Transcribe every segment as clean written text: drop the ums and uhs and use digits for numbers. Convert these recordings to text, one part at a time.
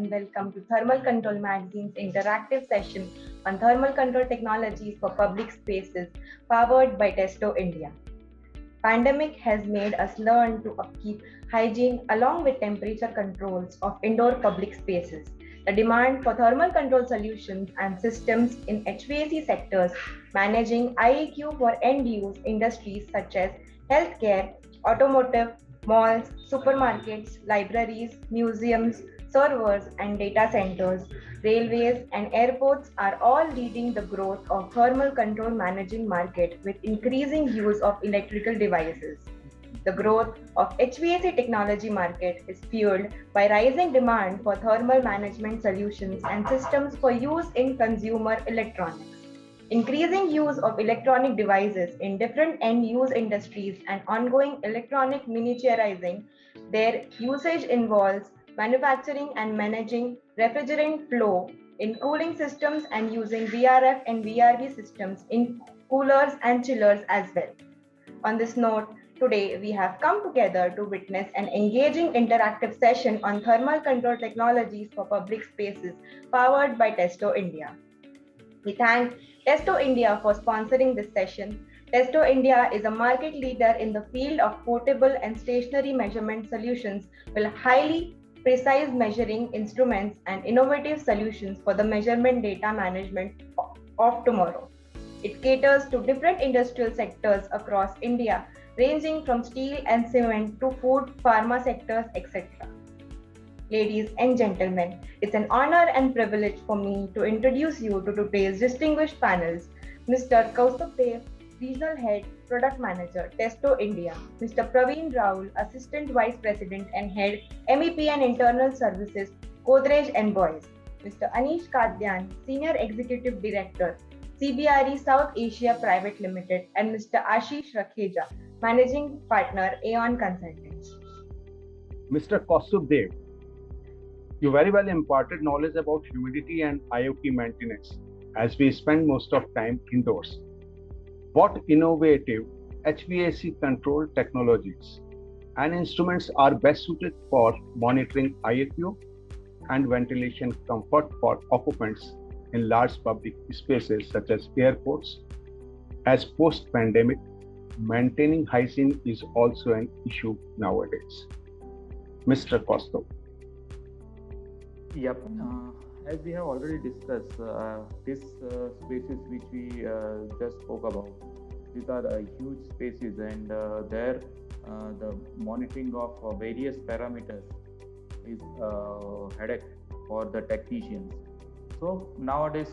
and welcome to Thermal Control Magazine's interactive session on thermal control technologies for public spaces, powered by Testo India. Pandemic has made us learn to upkeep hygiene along with temperature controls of indoor public spaces. The demand for thermal control solutions and systems in HVAC sectors managing IAQ for end use industries such as healthcare, automotive, malls, supermarkets, libraries, museums, servers, and data centers, railways, and airports are all leading the growth of thermal control managing market with increasing use of electrical devices. The growth of HVAC technology market is fueled by rising demand for thermal management solutions and systems for use in consumer electronics. Increasing use of electronic devices in different end use industries and ongoing electronic miniaturizing, their usage involves manufacturing and managing refrigerant flow in cooling systems and using VRF and VRV systems in coolers and chillers as well. On this note, today we have come together to witness an engaging interactive session on thermal control technologies for public spaces powered by Testo India. We thank Testo India for sponsoring this session. Testo India is a market leader in the field of portable and stationary measurement solutions with highly precise measuring instruments and innovative solutions for the measurement data management of tomorrow. It caters to different industrial sectors across India, ranging from steel and cement to food, pharma sectors, etc. Ladies and gentlemen, it's an honor and privilege for me to introduce you to today's distinguished panels, Mr. Kaustubh Dev, Regional Head, Product Manager, Testo India, Mr. Praveen Raul, Assistant Vice President and Head, MEP and Internal Services, Godrej and Boys, Mr. Anish Kadyan, Senior Executive Director, CBRE South Asia Private Limited, and Mr. Ashish Rakheja, Managing Partner, Aeon Consultants. Mr. Kaustubh Dev, you very well imparted knowledge about humidity and IoT maintenance as we spend most of time indoors. What innovative HVAC control technologies and instruments are best suited for monitoring IAQ and ventilation comfort for occupants in large public spaces such as airports? As post-pandemic, maintaining hygiene is also an issue nowadays. Mr. Kaustubh. Yep. As we have already discussed, these spaces which we just spoke about, these are huge spaces, and there the monitoring of various parameters is headache for the technicians. So nowadays,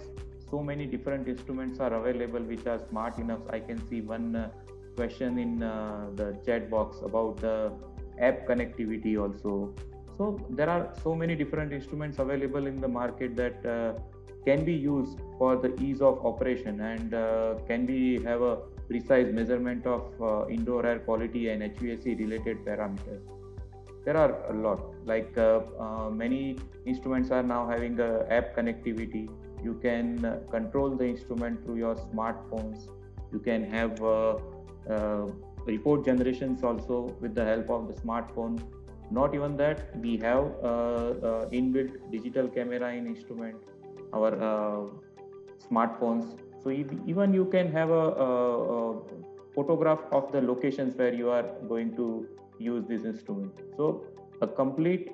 so many different instruments are available which are smart enough. I can see one question in the chat box about the app connectivity also. So there are so many different instruments available in the market that can be used for the ease of operation and can be have a precise measurement of indoor air quality and HVAC related parameters. There are a lot, like many instruments are now having a app connectivity. You can control the instrument through your smartphones. You can have report generations also with the help of the smartphone. Not even that, we have inbuilt digital camera in instrument, our smartphones. So even you can have a photograph of the locations where you are going to use this instrument. So a complete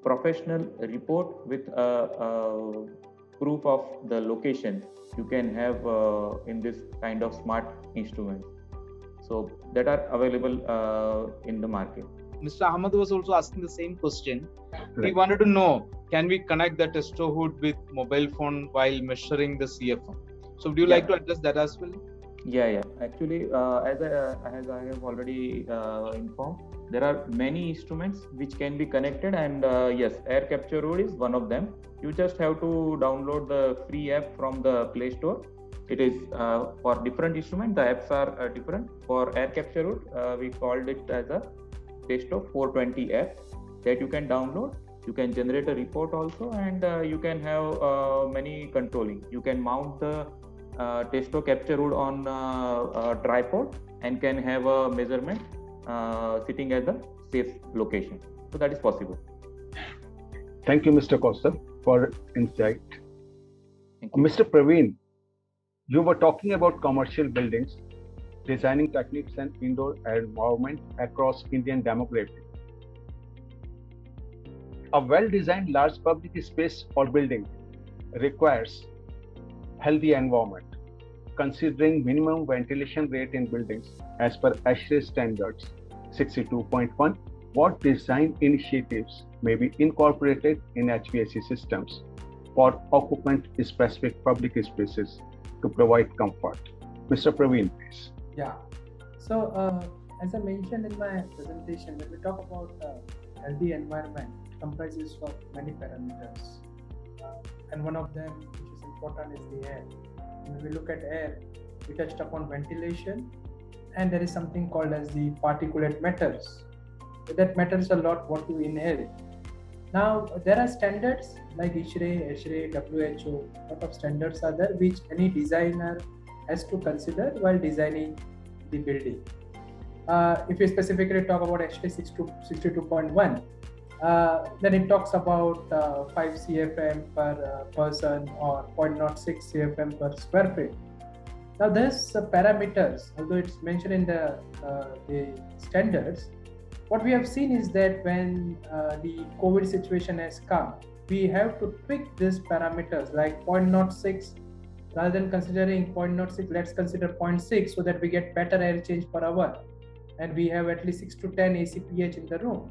professional report with a proof of the location you can have in this kind of smart instruments. So that are available in the market. Mr. Ahmad was also asking the same question. Right. We wanted to know, can we connect the Testo hood with mobile phone while measuring the CFM? So would you like to address that as well? Yeah. Actually, as I have already informed, there are many instruments which can be connected, and yes, Air Capture Hood is one of them. You just have to download the free app from the Play Store. It is for different instruments. The apps are different. For Air Capture Hood, we called it as a Testo 420 app that you can download. You can generate a report also, and you can have many controlling. You can mount the Testo Capture Hood on a tripod and can have a measurement sitting at the safe location. So that is possible. Thank you, Mr. Kaustav, for insight. Thank you. Mr. Praveen, you were talking about commercial buildings, designing techniques and indoor environment across Indian demography. A well-designed large public space or building requires healthy environment, considering minimum ventilation rate in buildings as per ASHRAE standards 62.1. What design initiatives may be incorporated in HVAC systems for occupant-specific public spaces to provide comfort? Mr. Praveen, please. Yeah. So, as I mentioned in my presentation, when we talk about healthy environment, it comprises of many parameters, and one of them, which is important, is the air. When we look at air, we touched upon ventilation, and there is something called as the particulate matters. That matters a lot what you inhale. Now, there are standards like ASHRAE, WHO, a lot of standards are there which any designer has to consider while designing the building. If we specifically talk about ASHRAE 62.1, then it talks about 5 CFM per person or 0.06 CFM per square feet. Now, these parameters, although it's mentioned in the standards, what we have seen is that when the COVID situation has come, we have to tweak these parameters like 0.06. Rather than considering 0.06, let's consider 0.6 so that we get better air change per hour and we have at least 6 to 10 ACPH in the room.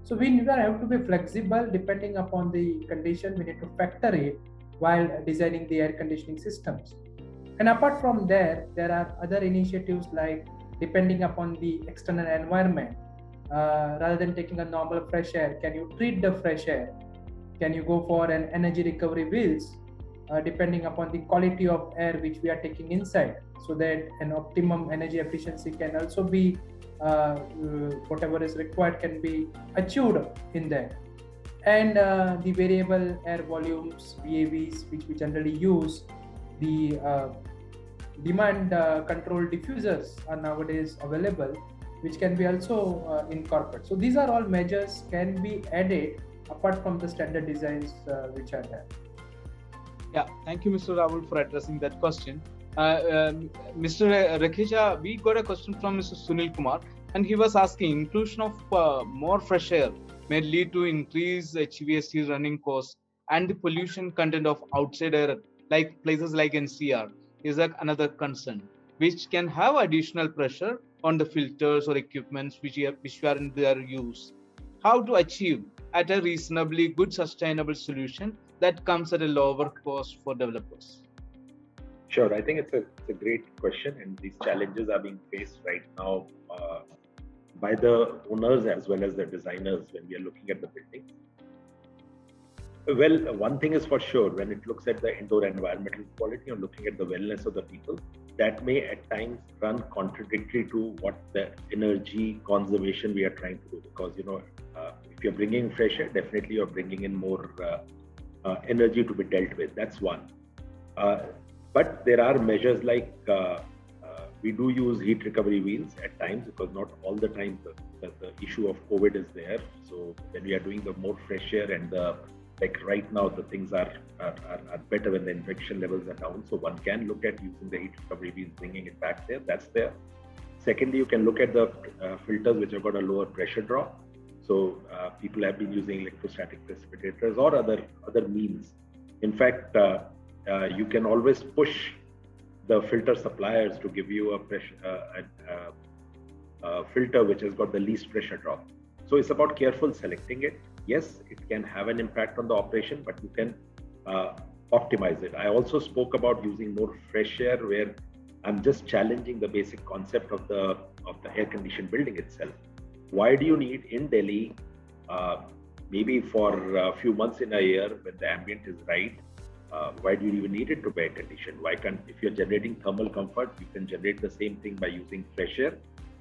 So we have to be flexible depending upon the condition. We need to factor it while designing the air conditioning systems. And apart from there are other initiatives like depending upon the external environment. Rather than taking a normal fresh air, can you treat the fresh air? Can you go for an energy recovery wheels? Depending upon the quality of air which we are taking inside, so that an optimum energy efficiency can also be whatever is required can be achieved in there. And the variable air volumes, VAVs, which we generally use, the demand control diffusers are nowadays available, which can be also incorporated. So these are all measures can be added apart from the standard designs which are there. Yeah, thank you, Mr. Rahul, for addressing that question. Mr. Rakheja, we got a question from Mr. Sunil Kumar, and he was asking, inclusion of more fresh air may lead to increased HVAC running costs and the pollution content of outside air, like places like NCR, is another concern, which can have additional pressure on the filters or equipments which are in their use. How to achieve at a reasonably good sustainable solution that comes at a lower cost for developers? Sure, I think it's a great question, and these challenges are being faced right now by the owners as well as the designers when we are looking at the building. Well, one thing is for sure, when it looks at the indoor environmental quality or looking at the wellness of the people, that may at times run contradictory to what the energy conservation we are trying to do. Because, if you're bringing fresh air, definitely you're bringing in more energy to be dealt with. That's one. But there are measures like we do use heat recovery wheels at times, because not all the time the issue of COVID is there. So when we are doing the more fresh air and like right now, the things are better when the infection levels are down. So one can look at using the heat recovery wheels, bringing it back there. That's there. Secondly, you can look at the filters which have got a lower pressure drop. So people have been using electrostatic precipitators or other means. In fact, you can always push the filter suppliers to give you a filter which has got the least pressure drop. So it's about careful selecting it. Yes, it can have an impact on the operation, but you can optimize it. I also spoke about using more fresh air, where I'm just challenging the basic concept of the air-conditioned building itself. Why do you need in Delhi, maybe for a few months in a year when the ambient is right, why do you even need it to be air-conditioned? Why can't, if you're generating thermal comfort, you can generate the same thing by using fresh air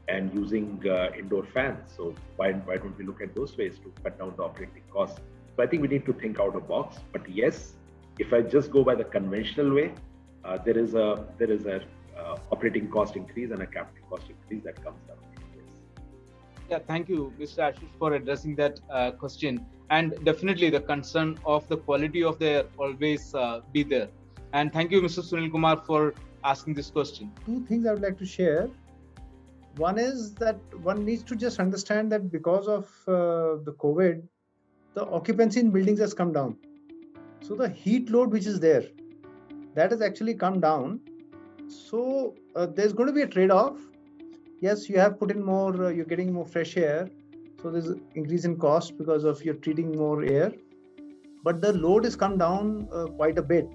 and using indoor fans. So why don't we look at those ways to cut down the operating costs? So I think we need to think out of the box. But yes, if I just go by the conventional way, there is a operating cost increase and a capital cost increase that comes down. Yeah, thank you, Mr. Ashish, for addressing that question. And definitely, the concern of the quality of the air always be there. And thank you, Mr. Sunil Kumar, for asking this question. Two things I would like to share. One is that one needs to just understand that because of the COVID, the occupancy in buildings has come down. So the heat load which is there, that has actually come down. So there's going to be a trade-off. Yes, you have put in more, you're getting more fresh air. So there's an increase in cost because of you're treating more air. But the load has come down quite a bit.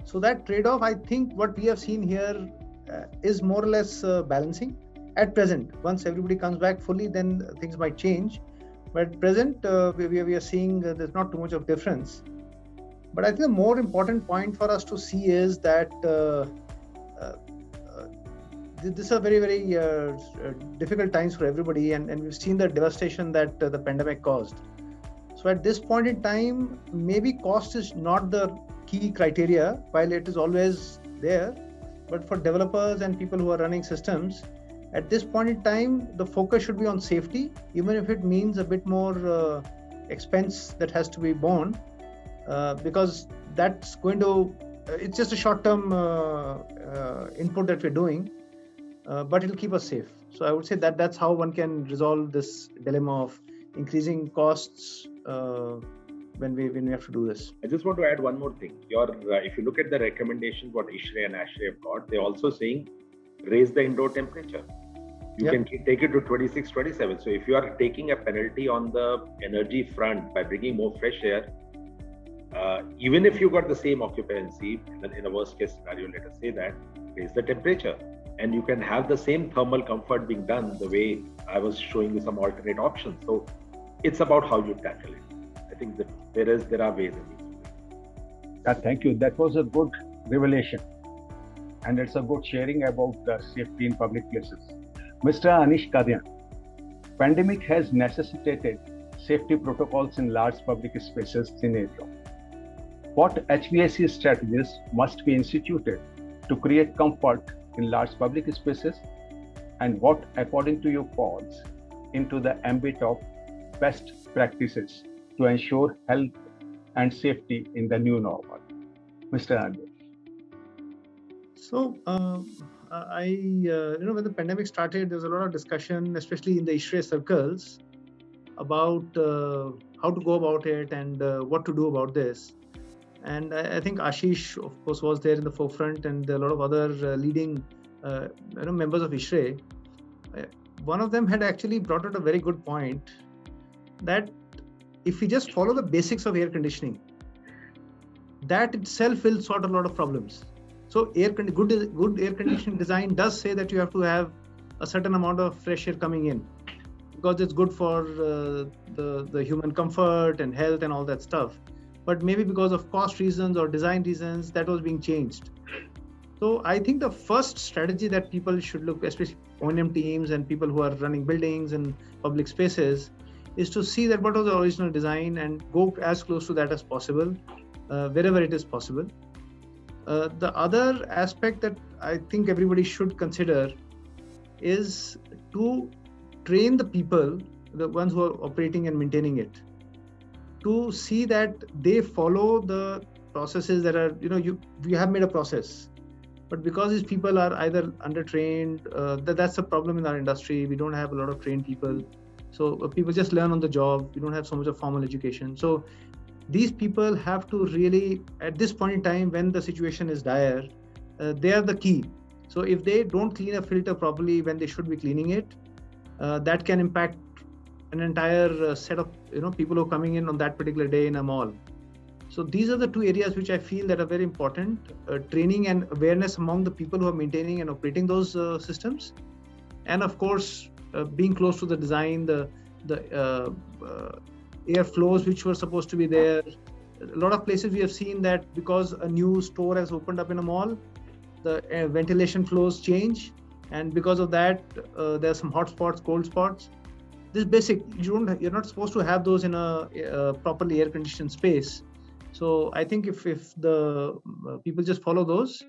So that trade-off, I think what we have seen here is more or less balancing at present. Once everybody comes back fully, then things might change. But at present, we are seeing there's not too much of difference. But I think the more important point for us to see is that these are very, very difficult times for everybody, and we've seen the devastation that the pandemic caused. So at this point in time, maybe cost is not the key criteria, while it is always there. But for developers and people who are running systems, at this point in time, the focus should be on safety, even if it means a bit more expense that has to be borne, because that's going to, it's just a short-term input that we're doing, but it'll keep us safe. So I would say that that's how one can resolve this dilemma of increasing costs when we have to do this. I just want to add one more thing. If you look at the recommendations what ISHRAE and ASHRAE have got, they're also saying raise the indoor temperature. You can take it to 26, 27. So if you are taking a penalty on the energy front by bringing more fresh air, even if you got the same occupancy, in a worst case scenario, let us say that, raise the temperature. And you can have the same thermal comfort being done the way I was showing you some alternate options. So it's about how you tackle it. I think that there are ways in which. Thank you. That was a good revelation. And it's a good sharing about safety in public places. Mr. Anish Kadian, pandemic has necessitated safety protocols in large public spaces scenario. What HVAC strategies must be instituted to create comfort in large public spaces, and what, according to you, falls into the ambit of best practices to ensure health and safety in the new normal? Mr. Anand. So, when the pandemic started, there was a lot of discussion, especially in the ISHRAE circles, about how to go about it and what to do about this. And I think Ashish, of course, was there in the forefront, and a lot of other leading members of ISHRAE. One of them had actually brought out a very good point that if we just follow the basics of air conditioning, that itself will sort a lot of problems. So good air conditioning design does say that you have to have a certain amount of fresh air coming in, because it's good for the human comfort and health and all that stuff. But maybe because of cost reasons or design reasons, that was being changed. So I think the first strategy that people should look, especially O&M teams and people who are running buildings and public spaces, is to see that what was the original design and go as close to that as possible, wherever it is possible. The other aspect that I think everybody should consider is to train the people, the ones who are operating and maintaining it, to see that they follow the processes that are, you have made a process, but because these people are either undertrained, that's a problem in our industry. We don't have a lot of trained people. So people just learn on the job. We don't have so much of formal education. So these people have to really, at this point in time, when the situation is dire, they are the key. So if they don't clean a filter properly when they should be cleaning it, that can impact an entire set of people who are coming in on that particular day in a mall. So these are the two areas which I feel that are very important: training and awareness among the people who are maintaining and operating those systems, and of course being close to the design, the air flows which were supposed to be there. A lot of places we have seen that because a new store has opened up in a mall, the ventilation flows change, and because of that there are some hot spots, cold spots. This basic, you're not supposed to have those in a properly air conditioned space. So I think if the people just follow those,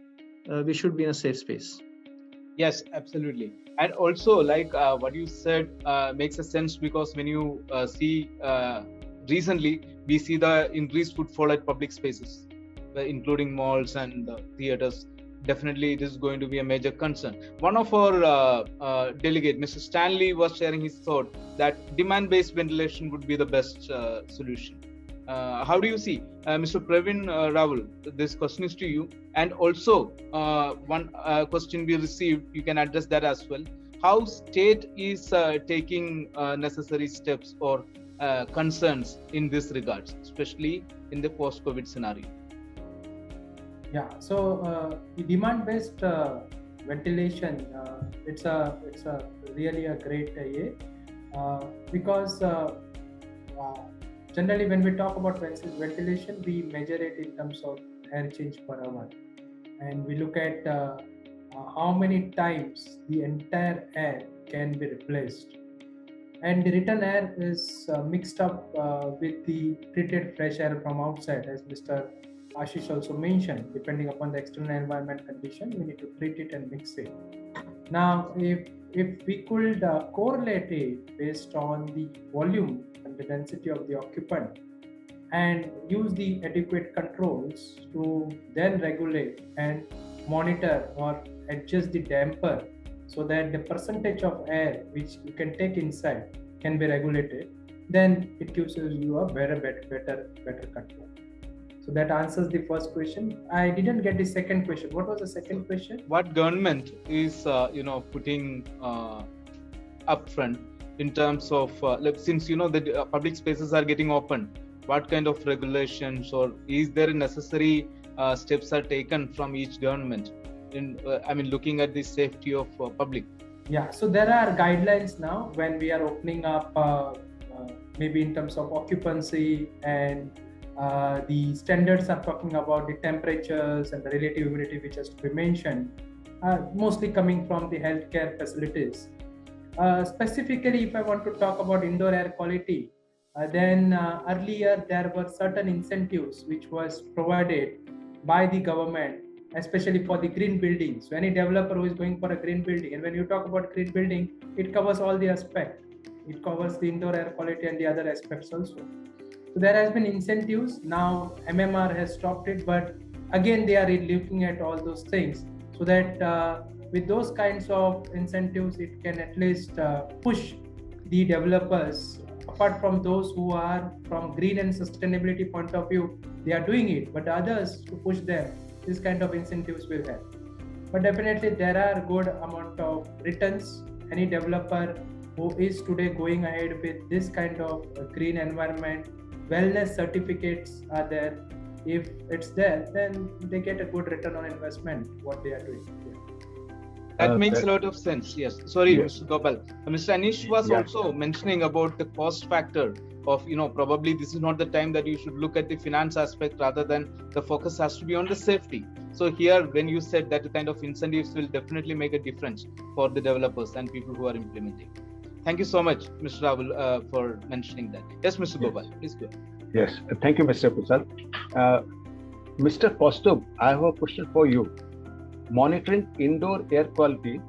we should be in a safe space. Yes, absolutely. And also, like what you said makes a sense, because when you see recently, we see the increased footfall at public spaces, including malls and theaters. Definitely, it is going to be a major concern. One of our delegate, Mr. Stanley, was sharing his thought that demand-based ventilation would be the best solution. How do you see, Mr. Pravin Rahul? This question is to you. And also, one question we received, you can address that as well. How state is taking necessary steps or concerns in this regards, especially in the post-COVID scenario? Yeah, so the demand-based ventilation, it's a really a great because generally when we talk about ventilation, we measure it in terms of air change per hour, and we look at how many times the entire air can be replaced. And the return air is mixed up with the treated fresh air from outside, as Mr. Ashish also mentioned. Depending upon the external environment condition, we need to treat it and mix it. Now, if we could correlate it based on the volume and the density of the occupant, and use the adequate controls to then regulate and monitor or adjust the damper, so that the percentage of air which you can take inside can be regulated, then it gives you a better control. So that answers the first question. I didn't get the second question. What was the second question? What government is putting upfront in terms of since the public spaces are getting open, what kind of regulations, or is there necessary steps are taken from each government in looking at the safety of public? Yeah, so there are guidelines now when we are opening up, maybe in terms of occupancy, and the standards are talking about the temperatures and the relative humidity, which has to be mentioned, mostly coming from the healthcare facilities. Specifically, if I want to talk about indoor air quality, then earlier there were certain incentives which was provided by the government, especially for the green buildings. So any developer who is going for a green building, and when you talk about green building, it covers all the aspects. It covers the indoor air quality and the other aspects also. So there has been incentives. Now MMR has stopped it, but again they are looking at all those things, so that with those kinds of incentives, it can at least push the developers. Apart from those who are from green and sustainability point of view, they are doing it, but others, to push them, this kind of incentives will help. But definitely there are good amount of returns. Any developer who is today going ahead with this kind of green environment, wellness certificates are there. If it's there, then they get a good return on investment, what they are doing. That makes a lot of sense. Yes. Sorry, Yes. Mr. Gopal. Mr. Anish was also mentioning about the cost factor of, probably this is not the time that you should look at the finance aspect, rather than the focus has to be on the safety. So here, when you said that the kind of incentives will definitely make a difference for the developers and people who are implementing. Thank you so much, Mr. Rahul, for mentioning that. Yes, Mr. Gopal, please go. Yes, thank you, Mr. Prasad. Mr. Kaustubh, I have a question for you. Monitoring indoor air quality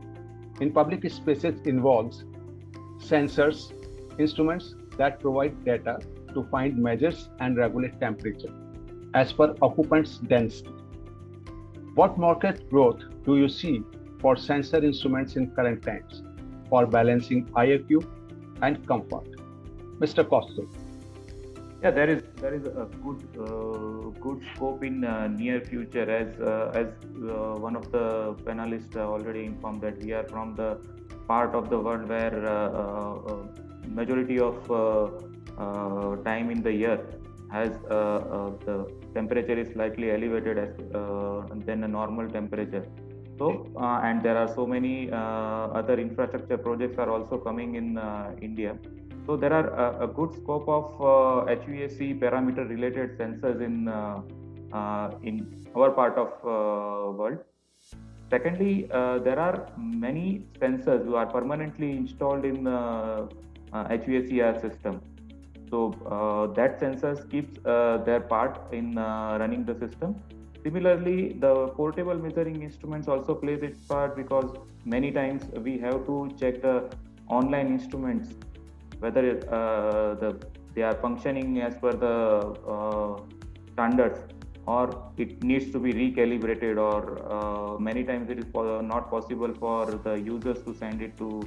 in public spaces involves sensors, instruments that provide data to find measures and regulate temperature as per occupants' density. What market growth do you see for sensor instruments in current times for balancing IAQ and comfort? Mr. Kaustubh. Yeah, there is a good scope in near future, as one of the panelists already informed that we are from the part of the world where majority of time in the year has the temperature is slightly elevated than a normal temperature. So and there are so many other infrastructure projects are also coming in India. So there are a good scope of HVAC parameter related sensors in our part of world. Secondly, there are many sensors who are permanently installed in HVACR system. So that sensors keeps their part in running the system. Similarly, the portable measuring instruments also plays its part, because many times we have to check the online instruments whether they are functioning as per the standards, or it needs to be recalibrated, or many times it is not possible for the users to send it to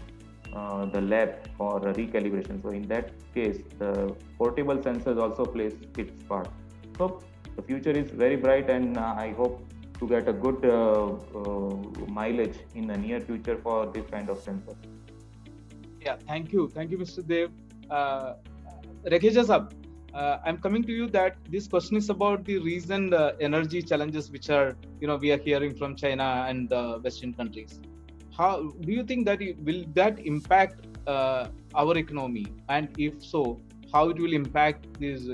the lab for recalibration. So in that case, the portable sensors also plays its part. So the future is very bright, and I hope to get a good mileage in the near future for this kind of sensors. Yeah, thank you, Mr. Dev. Rakheja sab, I'm coming to you that this question is about the recent energy challenges which are, we are hearing from China and Western countries. How do you think that will that impact our economy, and if so, how it will impact this,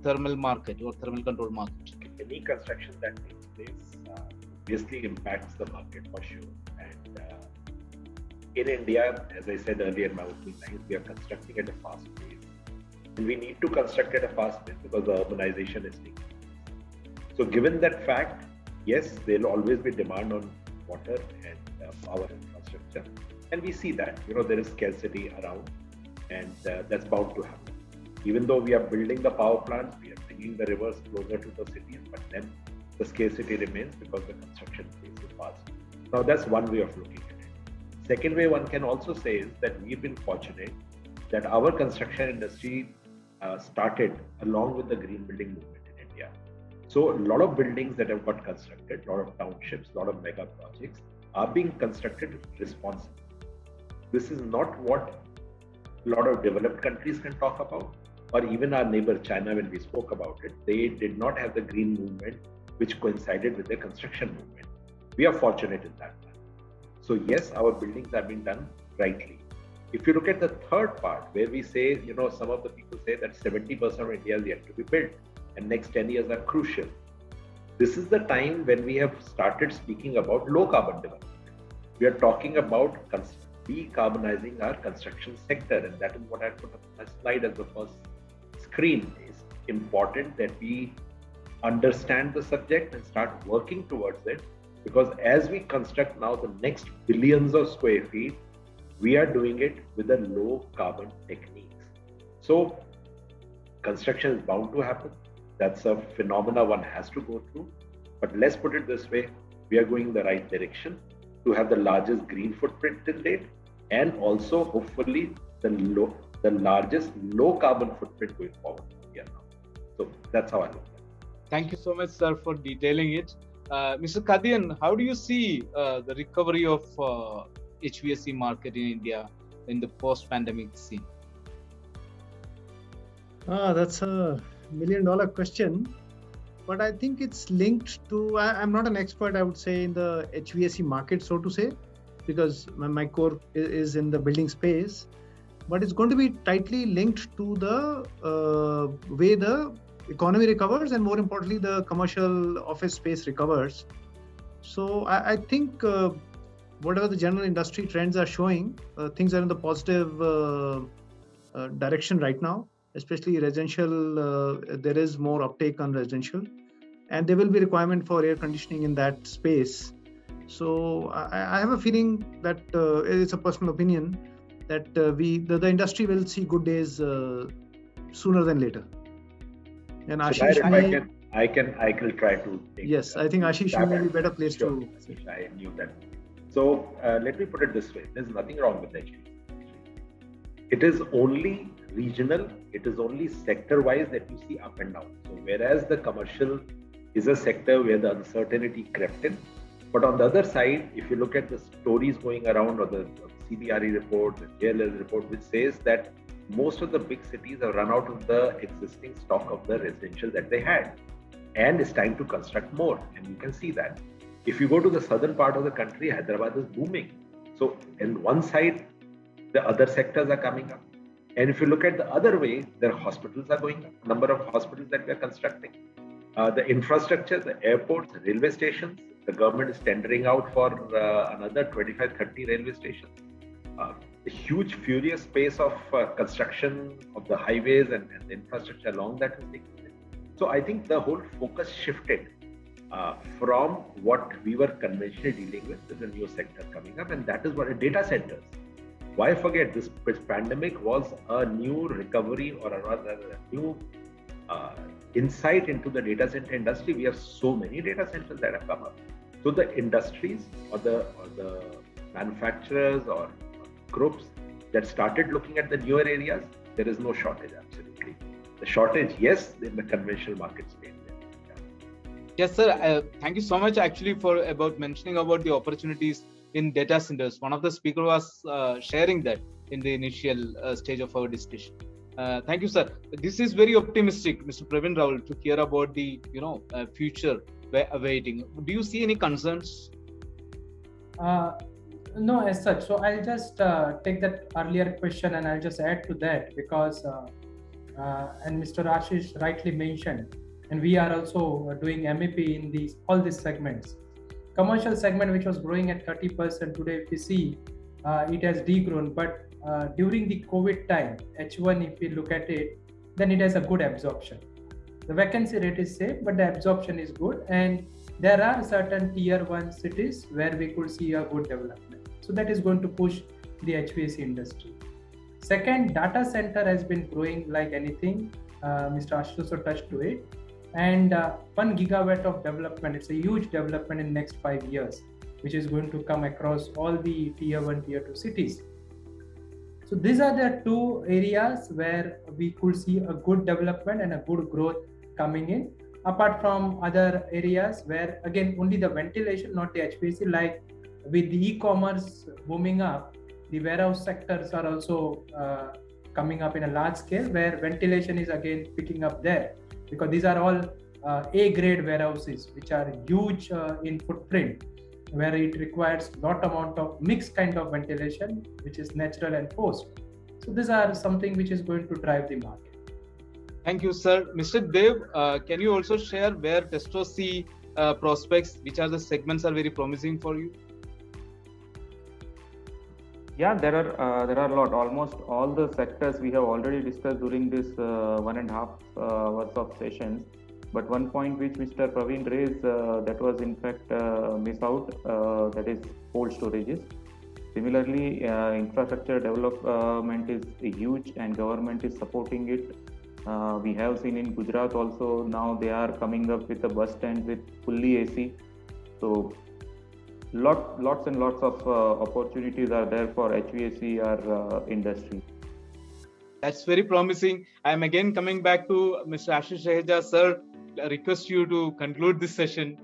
thermal market or thermal control market? Any construction that takes place obviously impacts the market for sure. And in India, as I said earlier in my opening lines, we are constructing at a fast pace. And we need to construct at a fast pace because the urbanization is taking place. So given that fact, yes, there will always be demand on water and power infrastructure. And we see that, there is scarcity around, and that's bound to happen. Even though we are building the power plants, we are bringing the rivers closer to the cities, but then the scarcity remains because the construction pace is fast. Now, that's one way of looking at it. Second way one can also say is that we've been fortunate that our construction industry started along with the green building movement in India. So a lot of buildings that have got constructed, a lot of townships, a lot of mega projects are being constructed responsibly. This is not what a lot of developed countries can talk about, or even our neighbor China, when we spoke about it, they did not have the green movement which coincided with the construction movement. We are fortunate in that manner. So yes, our buildings are being done rightly. If you look at the third part, where we say, some of the people say that 70% of India is yet to be built and next 10 years are crucial. This is the time when we have started speaking about low carbon development. We are talking about decarbonizing our construction sector, and that is what I put up on my slide as the first screen. It's important that we understand the subject and start working towards it, because as we construct now the next billions of square feet, we are doing it with the low carbon techniques. So construction is bound to happen. That's a phenomena one has to go through. But let's put it this way, we are going in the right direction to have the largest green footprint till date, and also hopefully the largest low carbon footprint going forward here now. So that's how I look at it. Thank you so much, sir, for detailing it. Mr. Kadian, how do you see the recovery of HVAC market in India in the post-pandemic scene? That's a $1 million question, but I think it's linked to, I'm not an expert, I would say, in the HVAC market, so to say, because my core is in the building space, but it's going to be tightly linked to the way the economy recovers, and more importantly, the commercial office space recovers. So I think whatever the general industry trends are showing, things are in the positive direction right now. Especially residential, there is more uptake on residential, and there will be requirement for air conditioning in that space. So I have a feeling that it's a personal opinion that the industry will see good days sooner than later. And Ashish, I can try to take, yes, I think Ashish may be better placed to. I knew that. So let me put it this way: there's nothing wrong with HVAC. It is only regional, it is only sector-wise that you see up and down. So whereas the commercial is a sector where the uncertainty crept in, but on the other side, if you look at the stories going around, or the CBRE report, the JLL report, which says that most of the big cities have run out of the existing stock of the residential that they had, and it's time to construct more, and you can see that. If you go to the southern part of the country, Hyderabad is booming. So on one side, the other sectors are coming up. And if you look at the other way, their hospitals are going up, number of hospitals that we are constructing. The infrastructure, the airports, the railway stations, the government is tendering out for another 25-30 railway stations. The huge, furious pace of construction of the highways and the infrastructure along that is taking place. So I think the whole focus shifted from what we were conventionally dealing with. There's a new sector coming up, and that is what data centers. Why forget this pandemic was a new recovery, or rather a new insight into the data center industry. We have so many data centers that have come up. So the industries or the manufacturers or groups that started looking at the newer areas, there is no shortage, absolutely. The shortage, yes, in the conventional market space. Yes, sir. Thank you so much actually for mentioning about the opportunities in data centers. One of the speakers was sharing that in the initial stage of our discussion. Thank you, sir. This is very optimistic, Mr. Praveen Raul, to hear about the future awaiting. Do you see any concerns? No, as such. So I'll just take that earlier question and I'll just add to that, because and Mr. Ashish rightly mentioned, and we are also doing MEP in all these segments. Commercial segment, which was growing at 30%, today if you see, it has degrown. But during the COVID time, H1, if you look at it, then it has a good absorption. The vacancy rate is same, but the absorption is good. And there are certain tier 1 cities where we could see a good development. So that is going to push the HVAC industry. Second, data center has been growing like anything. Mr. Ashish also touched to it. And 1 gigawatt of development, it's a huge development in next 5 years, which is going to come across all the tier 1, tier 2 cities. So these are the two areas where we could see a good development and a good growth coming in, apart from other areas where again only the ventilation, not the HVAC. Like with the e-commerce booming up, the warehouse sectors are also coming up in a large scale, where ventilation is again picking up there, because these are all A-grade warehouses, which are huge in footprint, where it requires lot amount of mixed kind of ventilation, which is natural and forced. So these are something which is going to drive the market. Thank you, sir. Mr. Dev, can you also share where Testo see prospects, which are the segments are very promising for you? Yeah, there are a lot. Almost all the sectors we have already discussed during this 1.5 hours of sessions. But one point which Mr. Praveen raised that was in fact missed out, that is cold storages. Similarly, infrastructure development is huge and government is supporting it. We have seen in Gujarat also, now they are coming up with a bus stand with fully AC. So lots and lots of opportunities are there for HVAC or industry. That's very promising. I'm again coming back to Mr. Ashish Raheja, sir. I request you to conclude this session.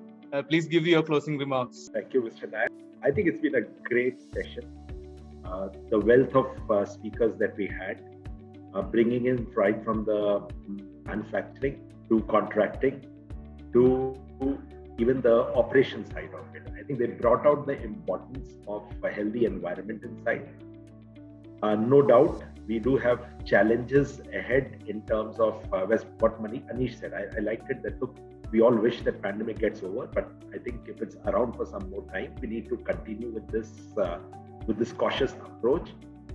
Please give your closing remarks. Thank you, Mr. Nayak. I think it's been a great session. The wealth of speakers that we had, bringing in right from the manufacturing to contracting to even the operation side of it. I think they brought out the importance of a healthy environment inside. No doubt, we do have challenges ahead in terms of what Anish said. I liked it that, look, we all wish that pandemic gets over, but I think if it's around for some more time, we need to continue with this cautious approach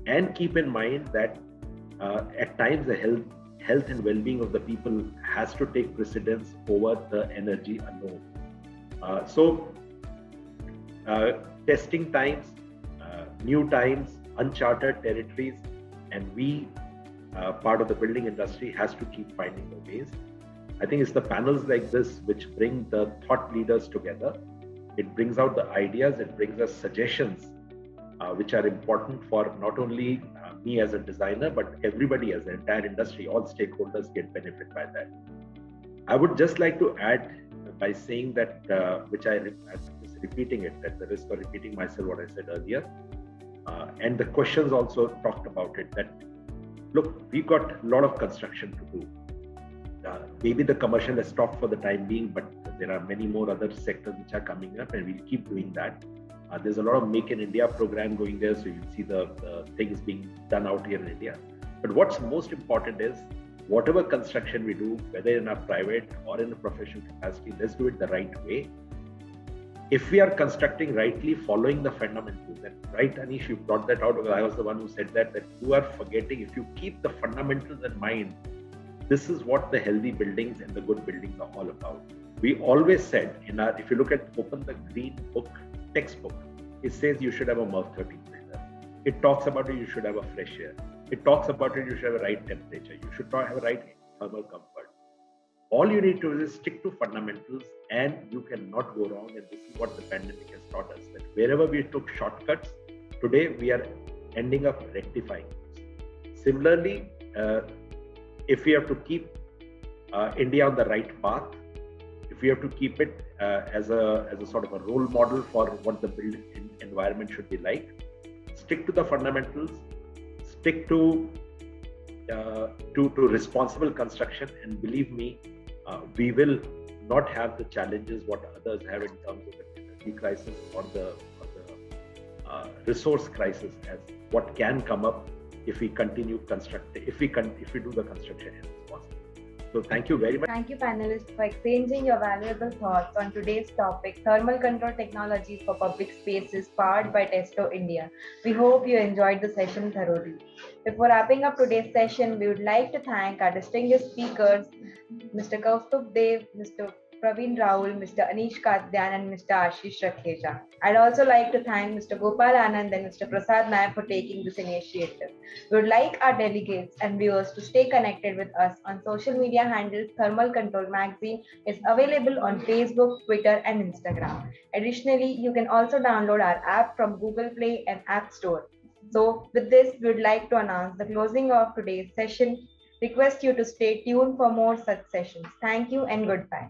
and keep in mind that at times the health and well-being of the people has to take precedence over the energy alone. Testing times, new times, uncharted territories, and we, part of the building industry, has to keep finding the ways. I think it's the panels like this which bring the thought leaders together. It brings out the ideas, it brings us suggestions which are important for not only me as a designer, but everybody as the entire industry. All stakeholders get benefit by that. I would just like to add by saying that, I'm just repeating it, at the risk of repeating myself what I said earlier, and the questions also talked about it, that look, we've got a lot of construction to do. Maybe the commercial has stopped for the time being, but there are many more other sectors which are coming up, and we'll keep doing that. There's a lot of Make in India program going there, so you'll see the things being done out here in India. But what's most important is, whatever construction we do, whether in a private or in a professional capacity, let's do it the right way. If we are constructing rightly, following the fundamentals, and right, Anish, you brought that out, because I was the one who said that you are forgetting, if you keep the fundamentals in mind, this is what the healthy buildings and the good buildings are all about. We always said if you look at open the green book textbook, it says you should have a MERV 13 filter. It talks about it, you should have a fresh air. It talks about it, you should have a right temperature. You should not have a right thermal comfort. All you need to do is stick to fundamentals, and you cannot go wrong. And this is what the pandemic has taught us, that wherever we took shortcuts, today we are ending up rectifying. Similarly, if we have to keep India on the right path, if we have to keep it as a sort of a role model for what the built environment should be like, stick to the fundamentals, stick to responsible construction, and believe me, we will not have the challenges what others have in terms of the energy crisis or the resource crisis as what can come up if we continue if we do the construction as possible. So thank you very much. Thank you, panelists, for exchanging your valuable thoughts on today's topic, thermal control technologies for public spaces, powered by Testo India. We hope you enjoyed the session thoroughly. Before wrapping up today's session, we would like to thank our distinguished speakers, Mr. Kaustubh Dev, Mr. Praveen Rahul, Mr. Anish Kadyan, and Mr. Ashish Rakheja. I'd also like to thank Mr. Gopal Anand and Mr. Prasad Nayak for taking this initiative. We would like our delegates and viewers to stay connected with us on social media handles. Thermal Control Magazine is available on Facebook, Twitter, and Instagram. Additionally, you can also download our app from Google Play and App Store. So with this, we would like to announce the closing of today's session. Request you to stay tuned for more such sessions. Thank you and goodbye.